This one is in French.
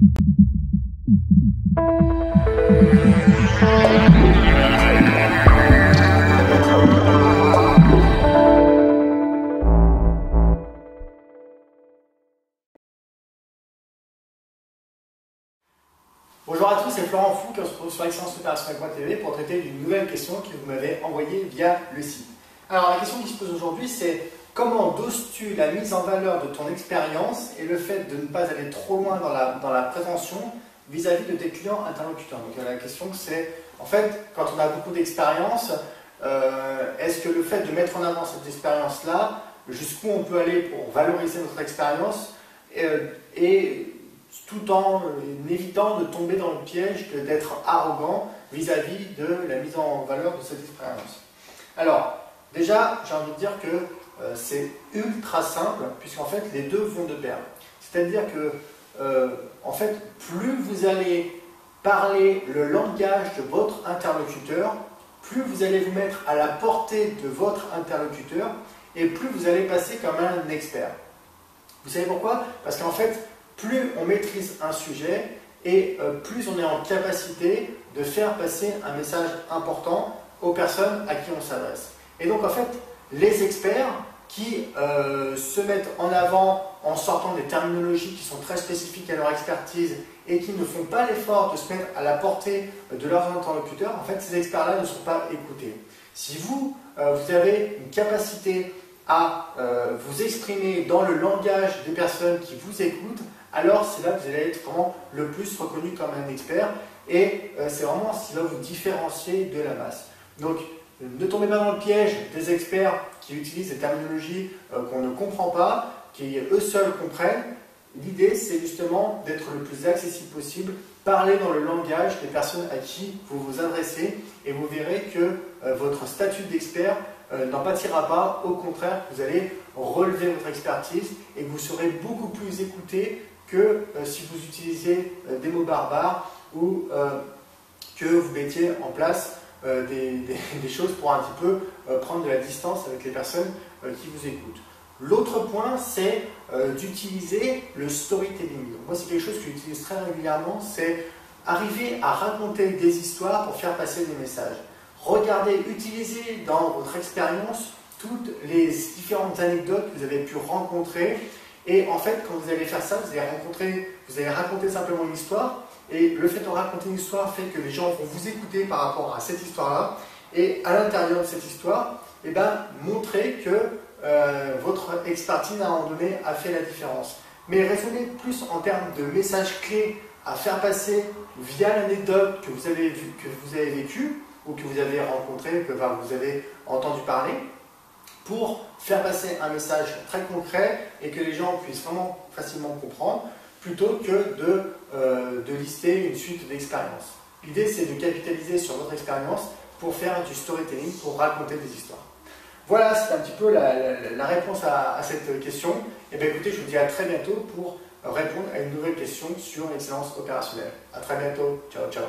Bonjour à tous, c'est Florent Fou qui se retrouve sur Excellence Opération avec moi TV pour traiter d'une nouvelle question que vous m'avez envoyée via le site. Alors la question qui se pose aujourd'hui, c'est comment doses-tu la mise en valeur de ton expérience et le fait de ne pas aller trop loin dans la prévention vis-à-vis de tes clients interlocuteurs. Donc la question c'est, en fait, quand on a beaucoup d'expérience, est-ce que le fait de mettre en avant cette expérience-là, jusqu'où on peut aller pour valoriser notre expérience et tout en évitant de tomber dans le piège d'être arrogant vis-à-vis de la mise en valeur de cette expérience. Alors, déjà, j'ai envie de dire que c'est ultra simple, puisqu'en fait, les deux vont de pair. C'est-à-dire que, en fait, plus vous allez parler le langage de votre interlocuteur, plus vous allez vous mettre à la portée de votre interlocuteur, et plus vous allez passer comme un expert. Vous savez pourquoi? Parce qu'en fait, plus on maîtrise un sujet et plus on est en capacité de faire passer un message important aux personnes à qui on s'adresse. Et donc en fait, les experts qui se mettent en avant en sortant des terminologies qui sont très spécifiques à leur expertise et qui ne font pas l'effort de se mettre à la portée de leurs interlocuteurs, en fait ces experts-là ne sont pas écoutés. Si vous, vous avez une capacité à vous exprimer dans le langage des personnes qui vous écoutent, alors c'est là que vous allez être vraiment le plus reconnu comme un expert et c'est vraiment ce qui va vous différencier de la masse. Donc ne tombez pas dans le piège des experts qui utilisent des terminologies qu'on ne comprend pas, qui eux seuls comprennent. L'idée c'est justement d'être le plus accessible possible, parler dans le langage des personnes à qui vous vous adressez et vous verrez que votre statut d'expert n'en pâtira pas, au contraire vous allez relever votre expertise et vous serez beaucoup plus écouté que si vous utilisez des mots barbares ou que vous mettiez en place des choses pour un petit peu prendre de la distance avec les personnes qui vous écoutent. L'autre point, c'est d'utiliser le storytelling. Donc moi, c'est quelque chose que j'utilise très régulièrement, c'est arriver à raconter des histoires pour faire passer des messages. Regardez, utilisez dans votre expérience toutes les différentes anecdotes que vous avez pu rencontrer. Et en fait, quand vous allez faire ça, vous allez raconter simplement une histoire. Et le fait de raconter une histoire fait que les gens vont vous écouter par rapport à cette histoire-là. Et à l'intérieur de cette histoire, eh ben, montrer que votre expertise à un moment donné a fait la différence. Mais raisonnez plus en termes de messages clés à faire passer via l'anecdote que vous avez vécue ou que vous avez rencontré, que vous avez entendu parler, pour faire passer un message très concret et que les gens puissent vraiment facilement comprendre, plutôt que de lister une suite d'expériences. L'idée, c'est de capitaliser sur votre expérience pour faire du storytelling, pour raconter des histoires. Voilà, c'est un petit peu la réponse à cette question. Et bien écoutez, je vous dis à très bientôt pour répondre à une nouvelle question sur l'excellence opérationnelle. À très bientôt, ciao ciao.